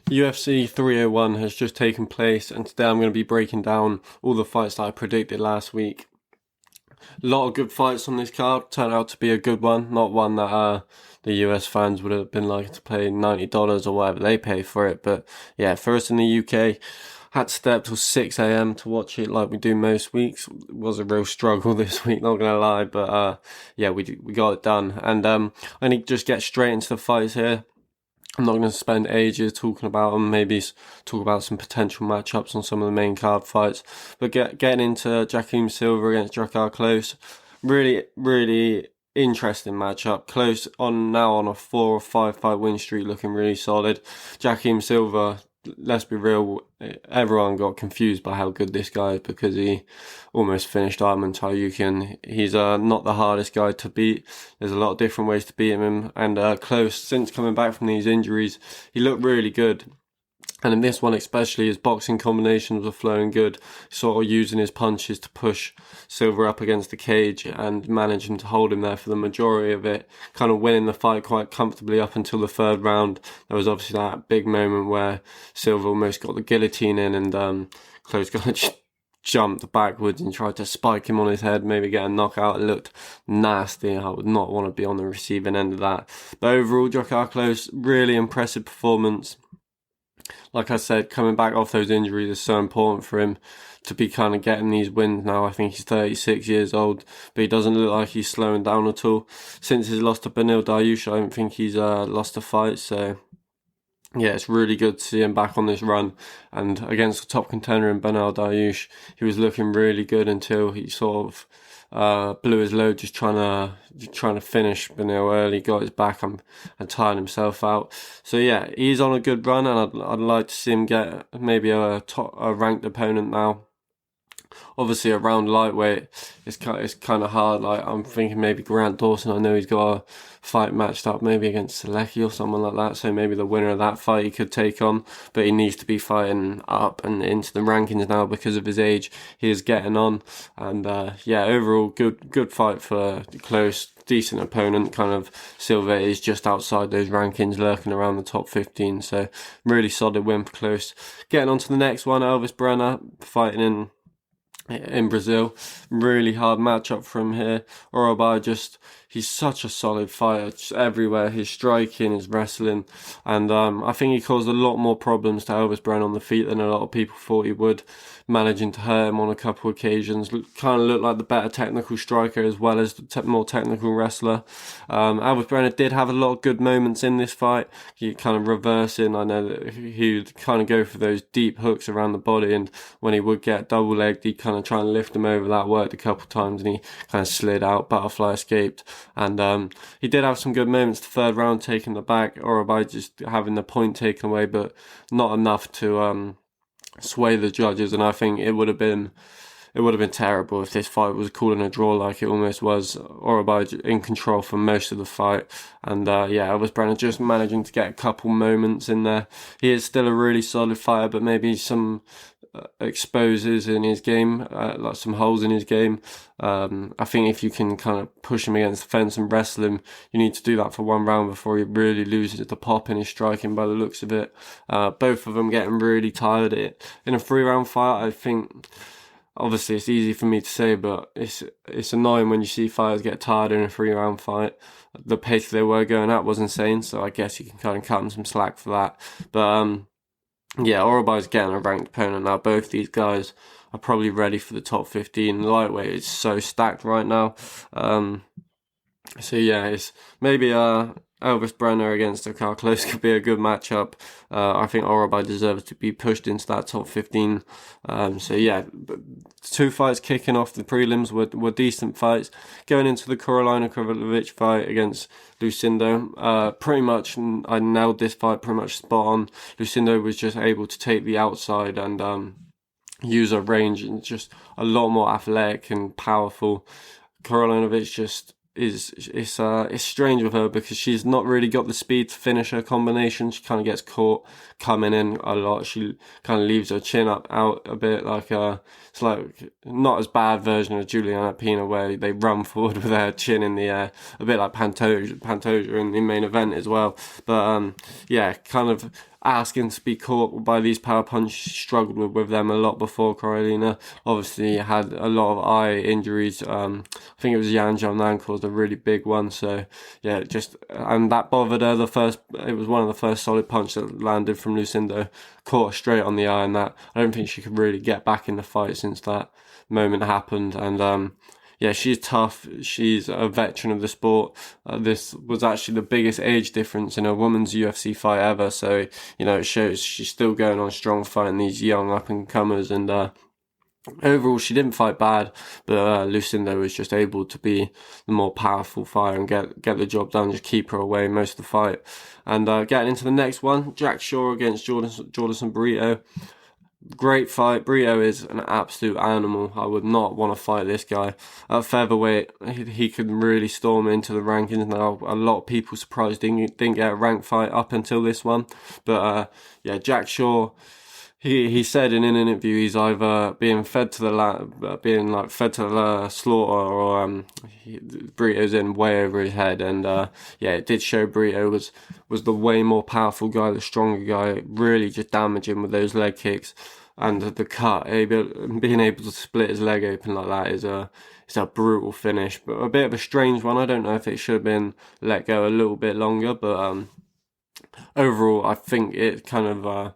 UFC 301 has just taken place, and today I'm going to be breaking down all the fights that I predicted last week. A lot of good fights on this card. Turned out to be a good one, not one that the US fans would have been like to pay $90 or whatever they pay for it. But yeah, for us in the UK, had to stay up till 6 a.m. to watch it like we do most weeks. It was a real struggle this week, not gonna lie, but yeah, we got it done. And I need to just get straight into the fights here. I'm not going to spend ages talking about them, maybe talk about some potential matchups on some of the main card fights. But getting into Jakeem Silva against Drakkar Klose, really interesting matchup. Klose on a 4 or 5 fight win streak, looking really solid. Jakeem Silva, let's be real, everyone got confused by how good this guy is because he almost finished Arman Taryukin. He's not the hardest guy to beat. There's a lot of different ways to beat him, and Klose, since coming back from these injuries, he looked really good. And in this one especially, his boxing combinations were flowing good, sort of using his punches to push Silva up against the cage and managing to hold him there for the majority of it, kind of winning the fight quite comfortably up until the third round. There was obviously that big moment where Silva almost got the guillotine in, and Klose kind of just jumped backwards and tried to spike him on his head, maybe get a knockout. It looked nasty. I would not want to be on the receiving end of that. But overall, Drakkar Klose, really impressive performance. Like I said, coming back off those injuries is so important for him to be kind of getting these wins now. I think he's 36 years old, but he doesn't look like he's slowing down at all. Since his loss to Beneil Dariush, I don't think he's lost a fight, so yeah, it's really good to see him back on this run. And against the top contender in Beneil Dariush, he was looking really good until he sort of blew his load just trying to finish Beneil early, got his back and tired himself out. So yeah, he's on a good run, and I'd like to see him get maybe a ranked opponent now. Obviously, around lightweight, it's kind of hard. Like, I'm thinking maybe Grant Dawson. I know he's got a fight matched up maybe against Selecki or someone like that. So maybe the winner of that fight he could take on. But he needs to be fighting up and into the rankings now because of his age. He is getting on, and yeah, overall good fight for Klose. Decent opponent. Kind of Silva is just outside those rankings, lurking around the top 15. So really solid win for Klose. Getting on to the next one, Elvis Brenner fighting in Brazil. Really hard matchup for him here. Orobai, he's such a solid fighter, just everywhere. His striking, his wrestling, and I think he caused a lot more problems to Elvis Brenner on the feet than a lot of people thought he would, managing to hurt him on a couple of occasions. Kind of looked like the better technical striker as well as the more technical wrestler. Elvis Brenner did have a lot of good moments in this fight. He kind of reversing. I know that he would kind of go for those deep hooks around the body, and when he would get double legged, he'd kind of try and lift him over. That worked a couple of times, and he kind of slid out, butterfly escaped. And he did have some good moments. The third round taking the back, Orobai just having the point taken away, but not enough to sway the judges. And I think it would have been terrible if this fight was called in a draw like it almost was. Orobai in control for most of the fight, and yeah, Elvis Brenner just managing to get a couple moments in there. He is still a really solid fighter, but maybe some exposes in his game, like some holes in his game. I think if you can kind of push him against the fence and wrestle him, you need to do that for one round before he really loses the pop in his striking by the looks of it. Both of them getting really tired. In a 3-round fight, I think, obviously it's easy for me to say, but it's annoying when you see fighters get tired in a 3-round fight. The pace they were going at was insane, so I guess you can kind of cut them some slack for that. But yeah, Orobai's getting a ranked opponent now. Both these guys are probably ready for the top 15. Lightweight is so stacked right now. So yeah, it's maybe Elvis Brenner against Drakkar Klose could be a good matchup. I think Orobai deserves to be pushed into that top 15. So yeah, 2 fights kicking off the prelims were decent fights. Going into the Karolina Kowalkiewicz fight against Lucindo, pretty much I nailed this fight pretty much spot on. Lucindo was just able to take the outside and use her range, and just a lot more athletic and powerful. Karolinovic just it's strange with her because she's not really got the speed to finish her combination. She kind of gets caught coming in a lot. She kind of leaves her chin up out a bit, like it's like not as bad version of Juliana Pena where they run forward with their chin in the air, a bit like Pantoja in the main event as well. But yeah, kind of asking to be caught by these power punches. She struggled with them a lot before Karolina. Obviously had a lot of eye injuries. I think it was Yan Jiangnan caused a really big one. So yeah, and that bothered her. It was one of the first solid punches that landed from Lucinda, caught her straight on the eye, and that I don't think she could really get back in the fight since that moment happened. And yeah, she's tough. She's a veteran of the sport. This was actually the biggest age difference in a women's UFC fight ever. So, it shows she's still going on strong fighting these young up-and-comers. And overall, she didn't fight bad, but Lucinda was just able to be the more powerful fighter and get the job done, just keep her away most of the fight. And getting into the next one, Jack Shaw against Jordan Brito. Great fight. Brito is an absolute animal. I would not want to fight this guy. At featherweight, he could really storm into the rankings. Now, a lot of people surprised didn't get a ranked fight up until this one. But yeah, Jack Shaw, he said in an interview he's either being fed to the slaughter, or Brito's in way over his head. And yeah, it did show Brito was the way more powerful guy, the stronger guy, really just damaging with those leg kicks. And the cut, being able to split his leg open like that is a brutal finish, but a bit of a strange one. I don't know if it should have been let go a little bit longer, but overall, I think it kind of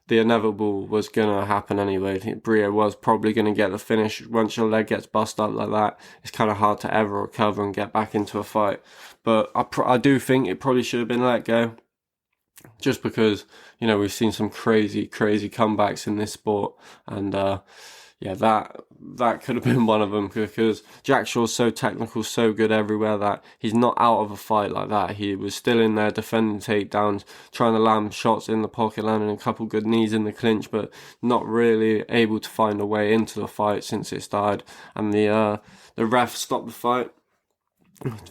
the inevitable was going to happen anyway. I think Brito was probably going to get the finish. Once your leg gets bust up like that, it's kind of hard to ever recover and get back into a fight. But I do think it probably should have been let go, just because, we've seen some crazy comebacks in this sport. And yeah, that could have been one of them, because Jack Shaw's so technical, so good everywhere, that he's not out of a fight like that. He was still in there defending takedowns, trying to land shots in the pocket, landing a couple good knees in the clinch, but not really able to find a way into the fight since it started. And the ref stopped the fight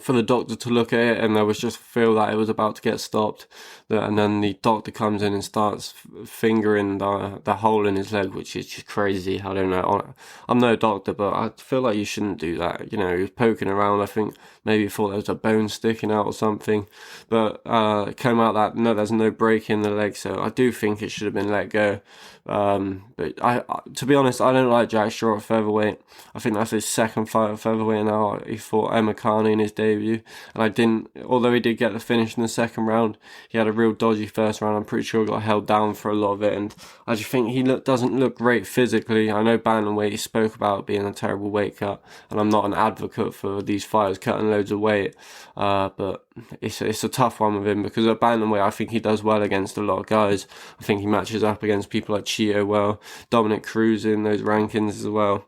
for the doctor to look at it, and there was just feel that it was about to get stopped, and then the doctor comes in and starts fingering the hole in his leg, which is just crazy. I don't know, I'm no doctor, but I feel like you shouldn't do that. He was poking around. I think maybe he thought there was a bone sticking out or something, but it came out that no, there's no break in the leg, so I do think it should have been let go. But I to be honest, I don't like Jack Shaw at featherweight. I think that's his second fight at featherweight now. He fought Emma Carney in his debut, and although he did get the finish in the second round, he had a real dodgy first round. I'm pretty sure he got held down for a lot of it, and I just think he doesn't look great physically. I know bantamweight, he spoke about being a terrible weight cut, and I'm not an advocate for these fighters cutting loads of weight, but it's a tough one with him, because at bantamweight I think he does well against a lot of guys. I think he matches up against people like Chio well, Dominic Cruz in those rankings as well.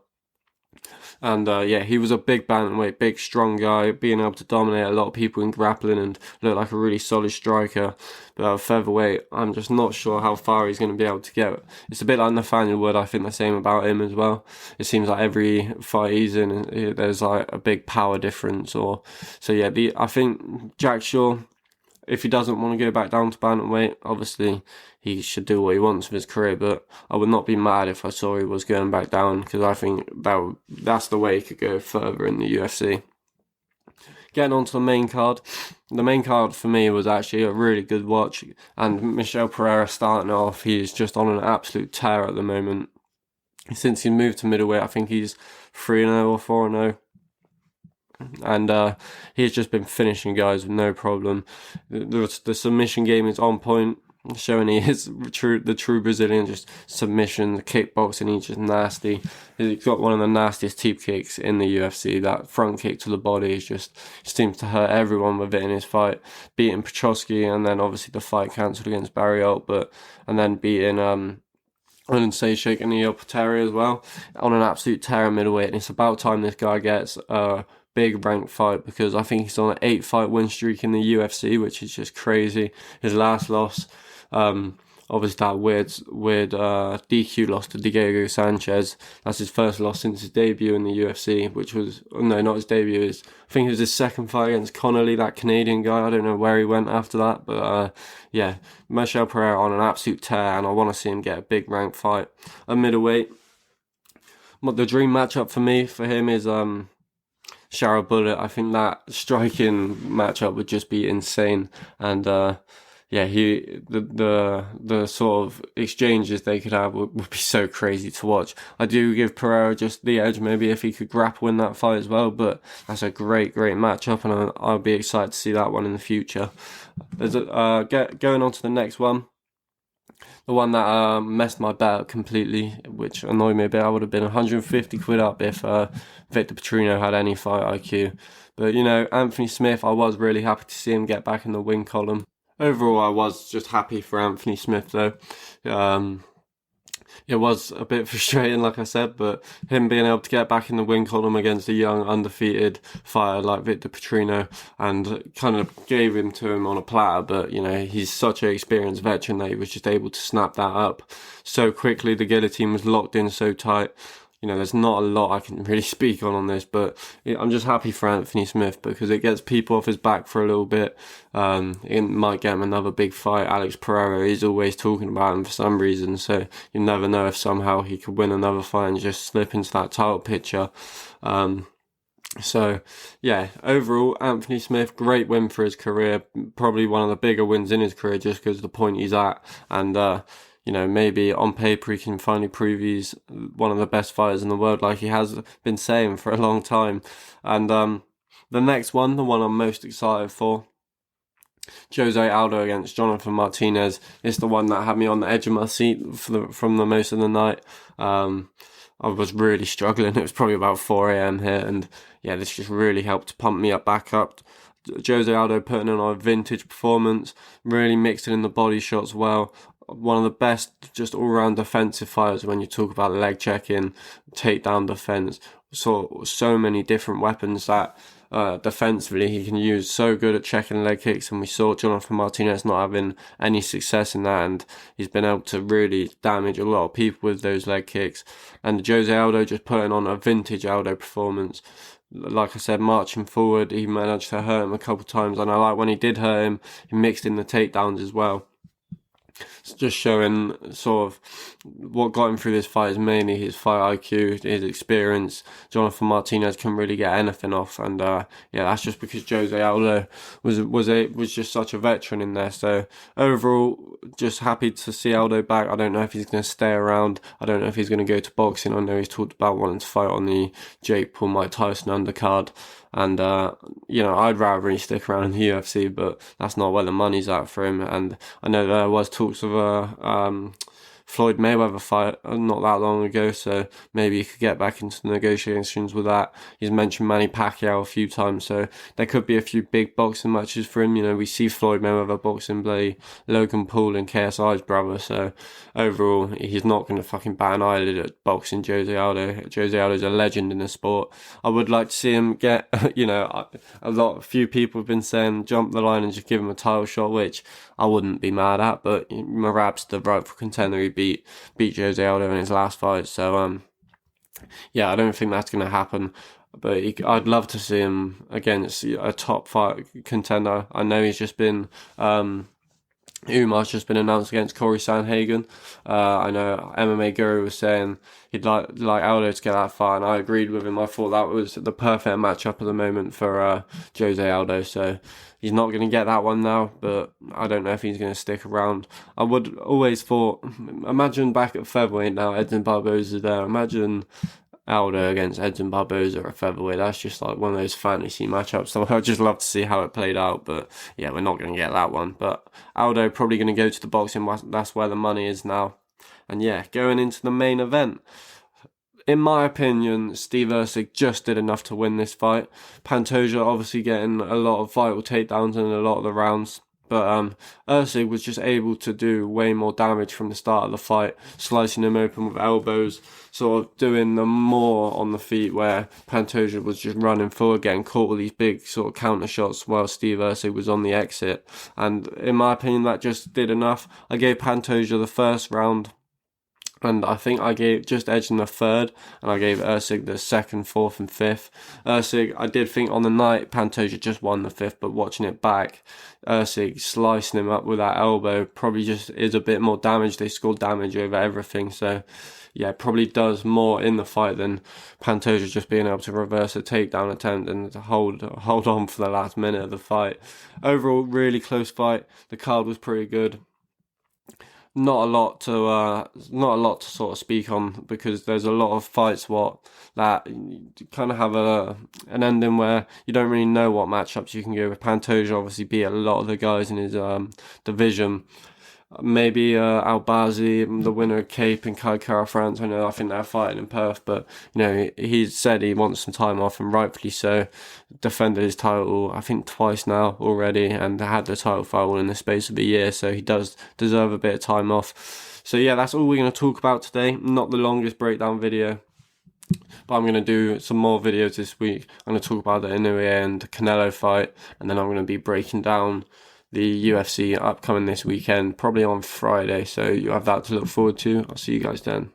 And yeah, he was a big bantamweight, big strong guy, being able to dominate a lot of people in grappling and look like a really solid striker. But at featherweight, I'm just not sure how far he's going to be able to get. It's a bit like Nathaniel Wood. I think the same about him as well. It seems like every fight he's in, there's like a big power difference. So yeah, I think Jack Shaw, if he doesn't want to go back down to bantamweight, obviously he should do what he wants with his career, but I would not be mad if I saw he was going back down, because I think that's the way he could go further in the UFC. Getting on to the main card. The main card for me was actually a really good watch, and Michel Pereira starting off, he's just on an absolute tear at the moment. Since he moved to middleweight, I think he's 3-0 or 4-0. And he's just been finishing guys with no problem. The submission game is on point, showing he is the true Brazilian, just submission, the kickboxing, he's just nasty. He's got one of the nastiest teep kicks in the UFC. That front kick to the body seems to hurt everyone with it in his fight. Beating Petrosky, and then obviously the fight cancelled against Barry Alt, and then beating Sejcik and Neil Pateri as well, on an absolute tear middleweight. And it's about time this guy gets big ranked fight, because I think he's on an 8-fight win streak in the UFC, which is just crazy. His last loss, obviously that weird DQ loss to Diego Sanchez. That's his first loss since his debut in the UFC, which was, no, not his debut, I think it was his second fight against Connolly, that Canadian guy. I don't know where he went after that, but yeah, Michel Pereira on an absolute tear, and I want to see him get a big ranked fight at middleweight. The dream matchup for him is Shara Bullet. I think that striking matchup would just be insane, and yeah, the sort of exchanges they could have would be so crazy to watch. I do give Pereira just the edge, maybe if he could grapple in that fight as well, but that's a great matchup, and I'll be excited to see that one in the future. Going on to the next one. The one that messed my bet up completely, which annoyed me a bit. I would have been 150 quid up if Victor Petrino had any fight IQ. But, Anthony Smith, I was really happy to see him get back in the win column. Overall, I was just happy for Anthony Smith, though. It was a bit frustrating, like I said, but him being able to get back in the win column against a young, undefeated fighter like Victor Petrino, and kind of gave him to him on a platter, but, he's such an experienced veteran that he was just able to snap that up so quickly. The guillotine was locked in so tight. There's not a lot I can really speak on this, but I'm just happy for Anthony Smith because it gets people off his back for a little bit. It might get him another big fight. Alex Pereira is always talking about him for some reason, so you never know if somehow he could win another fight and just slip into that title picture. So, yeah, overall, Anthony Smith, great win for his career. Probably one of the bigger wins in his career just because of the point he's at. And, maybe on paper he can finally prove he's one of the best fighters in the world, like he has been saying for a long time. And the next one, the one I'm most excited for, Jose Aldo against Jonathan Martinez, is the one that had me on the edge of my seat from the most of the night. I was really struggling. It was probably about 4 a.m. here, and yeah, this just really helped to pump me back up. Jose Aldo putting in a vintage performance, really mixing in the body shots well. One of the best just all-round defensive fighters when you talk about leg checking, takedown defense. So many different weapons that defensively he can use. So good at checking leg kicks, and we saw Jonathan Martinez not having any success in that, and he's been able to really damage a lot of people with those leg kicks. And Jose Aldo just putting on a vintage Aldo performance. Like I said, marching forward, he managed to hurt him a couple of times, and I like when he did hurt him, he mixed in the takedowns as well. It's just showing sort of what got him through this fight is mainly his fight IQ, his experience. Jonathan Martinez can really get anything off, and that's just because Jose Aldo was just such a veteran in there. So overall, just happy to see Aldo back. I don't know if he's going to stay around. I don't know if he's going to go to boxing. I know he's talked about wanting to fight on the Jake Paul Mike Tyson undercard. And, I'd rather he stick around in the UFC, but that's not where the money's at for him. And I know there was talks of a Floyd Mayweather fight not that long ago, so maybe he could get back into the negotiations with that. He's mentioned Manny Pacquiao a few times, so there could be a few big boxing matches for him. We see Floyd Mayweather boxing bloody Logan Paul and KSI's brother, so overall, he's not going to fucking bat an eyelid at boxing Jose Aldo. Jose Aldo's a legend in the sport. I would like to see him get, a few people have been saying jump the line and just give him a title shot, which I wouldn't be mad at, but Merab's the rightful contender. He beat Jose Aldo in his last fight, so I don't think that's going to happen. But I'd love to see him against a top fight contender. I know he's just been Umar's just been announced against Corey Sandhagen. I know MMA Guru was saying he'd like Aldo to get that fight, and I agreed with him. I thought that was the perfect matchup at the moment for Jose Aldo. So he's not going to get that one now, but I don't know if he's going to stick around. I would always thought, imagine back at featherweight now, Edson Barboza there. Imagine Aldo against Edson Barboza at featherweight. That's just like one of those fantasy matchups. So I'd just love to see how it played out, but yeah, we're not going to get that one. But Aldo probably going to go to the boxing. That's where the money is now. And yeah, going into the main event. In my opinion, Steve Erceg just did enough to win this fight. Pantoja obviously getting a lot of vital takedowns in a lot of the rounds. But Erceg was just able to do way more damage from the start of the fight, slicing him open with elbows, sort of doing them more on the feet, where Pantoja was just running forward, getting caught with these big sort of counter shots while Steve Erceg was on the exit. And in my opinion, that just did enough. I gave Pantoja the first round And I think I gave just Edge in the third, and I gave Usyk the second, fourth, and fifth. Usyk, I did think on the night Pantoja just won the fifth, but watching it back, Usyk slicing him up with that elbow probably just is a bit more damage. They scored damage over everything, so yeah, probably does more in the fight than Pantoja just being able to reverse a takedown attempt and to hold on for the last minute of the fight. Overall, really close fight. The card was pretty good. Not a lot to sort of speak on, because there's a lot of fights that kind of have an ending where you don't really know what matchups you can go with. Pantoja obviously beat a lot of the guys in his division. Maybe Albazi, the winner of Cape, and Kai Kara France. I think they're fighting in Perth, but he said he wants some time off, and rightfully so. Defended his title, I think, twice now already, and had the title fight all in the space of a year, so he does deserve a bit of time off. So yeah, that's all we're going to talk about today. Not the longest breakdown video, but I'm going to do some more videos this week. I'm going to talk about the Inoue and Canelo fight, and then I'm going to be breaking down the UFC upcoming this weekend, probably on Friday, so you have that to look forward to. I'll see you guys then.